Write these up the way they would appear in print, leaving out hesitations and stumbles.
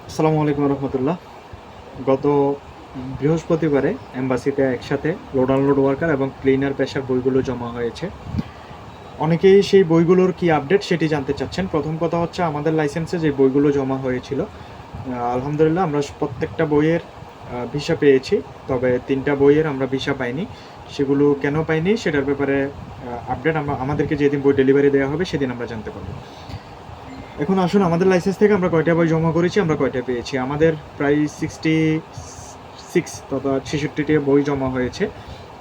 আসসালামু আলাইকুম রহমতুল্লাহ। গত বৃহস্পতিবারে এম্বাসিতে একসাথে লোড আনলোড ওয়ার্কার এবং ক্লিনার পেশার বইগুলো জমা হয়েছে। অনেকেই সেই বইগুলোর কি আপডেট সেটি জানতে চাচ্ছেন। প্রথম কথা হচ্ছে, আমাদের লাইসেন্সে যে বইগুলো জমা হয়েছিল, আলহামদুলিল্লাহ আমরা প্রত্যেকটা বইয়ের ভিসা পেয়েছি। তবে 3টা বইয়ের আমরা ভিসা পাইনি। সেগুলো কেন পাইনি সেটার ব্যাপারে আপডেট আমাদেরকে যেদিন বই ডেলিভারি দেওয়া হবে সেদিন আমরা জানতে পারবো। এখন আসুন, আমাদের লাইসেন্স থেকে আমরা কয়টা বই জমা করেছি, আমরা কয়টা পেয়েছি। আমাদের প্রায় 66 তথা 66টি বই জমা হয়েছে।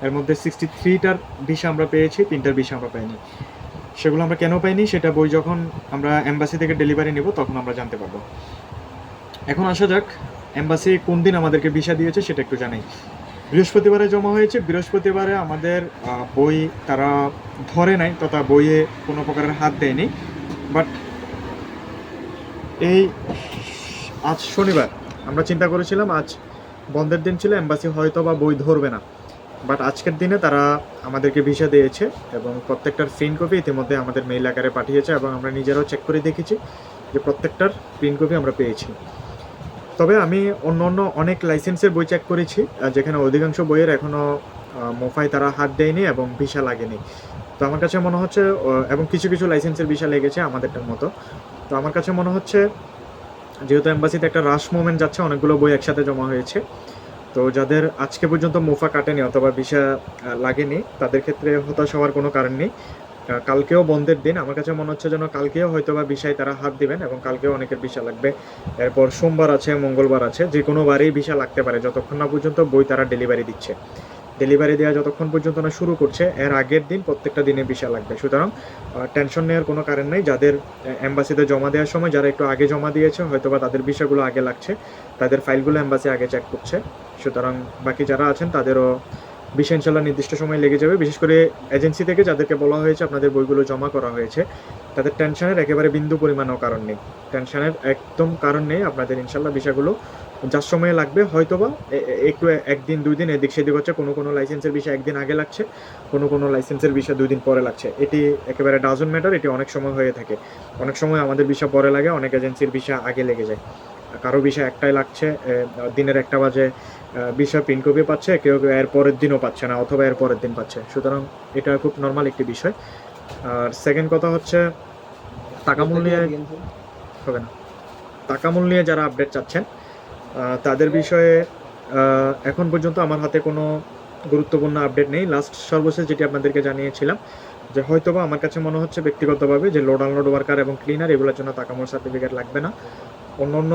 এর মধ্যে 63টার ভিসা আমরা পেয়েছি, 3টার ভিসা আমরা পাইনি। সেগুলো আমরা কেন পাইনি সেটা বই যখন আমরা এম্বাসি থেকে ডেলিভারি নেব তখন আমরা জানতে পারবো। এখন আসা যাক, এম্বাসি কোন দিন আমাদেরকে ভিসা দিয়েছে সেটা একটু জানাই। বৃহস্পতিবারে জমা হয়েছে। বৃহস্পতিবারে আমাদের বই তারা ধরে নাই, তথা বইয়ে কোনো প্রকারের হাত দেয়নি। বাট এই আজ শনিবার, আমরা চিন্তা করেছিলাম আজ বন্ধের দিন ছিল, এম্বাসি হয়তো বা বই ধরবে না। বাট আজকের দিনে তারা আমাদেরকে ভিসা দিয়েছে এবং প্রত্যেকটার প্রিন্ট কপি ইতিমধ্যে আমাদের মেইল আকারে পাঠিয়েছে এবং আমরা নিজেরাও চেক করে দেখেছি যে প্রত্যেকটার প্রিন্ট কপি আমরা পেয়েছি। তবে আমি অন্য অনেক লাইসেন্সের বই চেক করেছি যেখানে অধিকাংশ বইয়ের এখনও মোফায় তারা হাত দেয়নি এবং ভিসা লাগেনি। তো আমার কাছে মনে হচ্ছে, এবং কিছু কিছু লাইসেন্সের ভিসা লেগেছে আমাদেরটার মতো। তো আমার কাছে মনে হচ্ছে, যেহেতু এম্বাসিতে একটা রাশ মোমেন্ট যাচ্ছে, অনেকগুলো বই একসাথে জমা হয়েছে, তো যাদের আজকে পর্যন্ত মোফা কাটেনি অথবা ভিসা লাগেনি তাদের ক্ষেত্রে হতাশ হওয়ার কোনো কারণ নেই। কালকেও বন্ধের দিন, আমার কাছে মনে হচ্ছে যেন কালকেও হয়তো বা ভিসায় তারা হাত দিবেন এবং কালকেও অনেকের ভিসা লাগবে। এরপর সোমবার আছে, মঙ্গলবার আছে, যে কোনো বারেই ভিসা লাগতে পারে যতক্ষণ না পর্যন্ত বই তারা ডেলিভারি দিচ্ছে। ডেলিভারি দেওয়া যতক্ষণ পর্যন্ত না শুরু করছে এর আগের দিন প্রত্যেকটা দিনে ভিসা লাগবে। সুতরাং টেনশন নেওয়ার কোনো কারণ নেই। যাদের এম্বাসিতে জমা দেওয়ার সময় যারা একটু আগে জমা দিয়েছে হয়তো বা তাদের ভিসাগুলো আগে লাগছে, তাদের ফাইলগুলো এম্বাসি আগে চেক করছে। সুতরাং বাকি যারা আছেন তাদেরও ভিসা ইনশাল্লাহ নির্দিষ্ট সময় লেগে যাবে। বিশেষ করে এজেন্সি থেকে যাদেরকে বলা হয়েছে আপনাদের বইগুলো জমা করা হয়েছে, তাদের টেনশনের একেবারে বিন্দু পরিমাণও কারণ নেই। টেনশনের একদম কারণ নেই। আপনাদের ইনশাল্লাহ ভিসাগুলো যার সময় লাগবে, হয়তোবা একটু একদিন 2 দিন এদিক সেদিক হচ্ছে। কোনো লাইসেন্সের ভিসা একদিন আগে লাগছে, কোনো লাইসেন্সের ভিসা 2 দিন পরে লাগছে। এটি একেবারে ডাজন্ট ম্যাটার। এটি অনেক সময় হয়ে থাকে। অনেক সময় আমাদের ভিসা পরে লাগে, অনেক এজেন্সির ভিসা আগে লেগে যায়। কারো ভিসা একটাই লাগছে, দিনের 1টা বাজে ভিসা প্রিন্ট কপি পাচ্ছে, কেউ কেউ এর পরের দিনও পাচ্ছে না অথবা এর পরের দিন পাচ্ছে। সুতরাং এটা খুব নর্মাল একটি বিষয়। আর সেকেন্ড কথা হচ্ছে, টাকামূল নিয়ে হবে না। টাকামূল নিয়ে যারা আপডেট চাচ্ছেন তাদের বিষয়ে এখন পর্যন্ত আমার হাতে কোনো গুরুত্বপূর্ণ আপডেট নেই। সর্বশেষ যেটি আপনাদেরকে জানিয়েছিলাম যে হয়তোবা আমার কাছে মনে হচ্ছে ব্যক্তিগতভাবে যে লোড আনলোড ওয়ার্কার এবং ক্লিনার এগুলোর জন্য টাকামূল সার্টিফিকেট লাগবে না। অন্য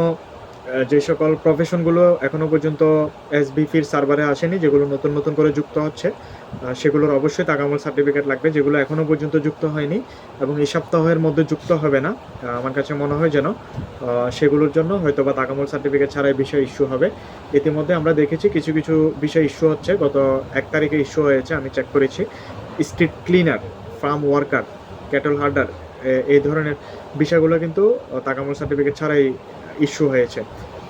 যে সকল প্রফেশনগুলো এখনও পর্যন্ত এসবিপির সার্ভারে আসেনি, যেগুলো নতুন করে যুক্ত হচ্ছে, সেগুলোর অবশ্যই টাকামূল সার্টিফিকেট লাগবে। যেগুলো এখনও পর্যন্ত যুক্ত হয়নি এবং এই সপ্তাহের মধ্যে যুক্ত হবে না, আমার কাছে মনে হয় যেন সেগুলোর জন্য হয়তো বা টাকামূল সার্টিফিকেট ছাড়াই বিষয় ইস্যু হবে। ইতিমধ্যে আমরা দেখেছি কিছু কিছু বিষয় ইস্যু হচ্ছে। গত 1 তারিখে ইস্যু হয়েছে, আমি চেক করেছি। Street cleaner, farm worker, cattle harder, এই ধরনের বিষয়গুলো কিন্তু টাকামূল সার্টিফিকেট ছাড়াই ইস্যু হয়েছে।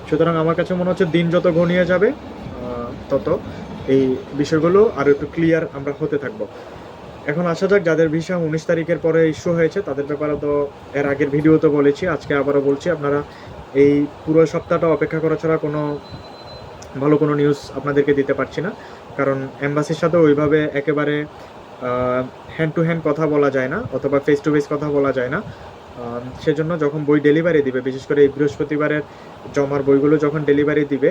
সুতরাং আমার কাছে মনে হচ্ছে দিন যত ঘনিয়ে যাবে তত এই বিষয়গুলো আরও একটু ক্লিয়ার আমরা হতে থাকবো। এখন আসা যাক, যাদের ভিসা 19 তারিখের পরে ইস্যু হয়েছে তাদের ব্যাপারে তো এর আগের ভিডিওতে বলেছি, আজকে আবারও বলছি, আপনারা এই পুরো সপ্তাহটা অপেক্ষা করা ছাড়া ভালো কোনো নিউজ আপনাদেরকে দিতে পারছি না। কারণ এম্বাসির সাথে ওইভাবে একেবারে হ্যান্ড টু হ্যান্ড কথা বলা যায় না অথবা ফেস টু ফেস কথা বলা যায় না। সেজন্য যখন বই ডেলিভারি দিবে, বিশেষ করে এই বৃহস্পতিবারের জমার বইগুলো যখন ডেলিভারি দিবে,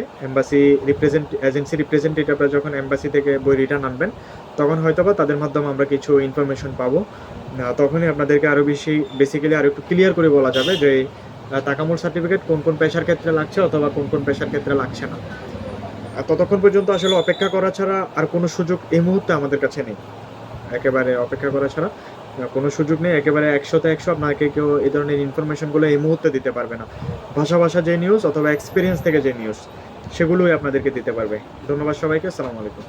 এজেন্সি রিপ্রেজেন্টেটিভরা যখন এম্বাসি থেকে বই রিটার্ন আনবেন, তখন হয়তোবা তাদের মাধ্যমে আমরা কিছু ইনফরমেশন পাবো। তখনই আপনাদেরকে আরও বেসিক্যালি আরও একটু ক্লিয়ার করে বলা যাবে যে টাকামূল সার্টিফিকেট কোন পেশার ক্ষেত্রে লাগছে অথবা কোন পেশার ক্ষেত্রে লাগছে না। ততক্ষণ পর্যন্ত আসলে অপেক্ষা করা ছাড়া আর কোনো সুযোগ এই মুহূর্তে আমাদের কাছে নেই। একেবারে অপেক্ষা করা ছাড়া কোনো সুযোগ নেই। একেবারে 100তে 100 আপনাকে কেউ এই ধরনের ইনফরমেশনগুলো এই মুহূর্তে দিতে পারবে না। ভাষা যে নিউজ অথবা এক্সপিরিয়েন্স থেকে যে নিউজ, সেগুলোই আপনাদেরকে দিতে পারবে। ধন্যবাদ সবাইকে। আসসালামু আলাইকুম।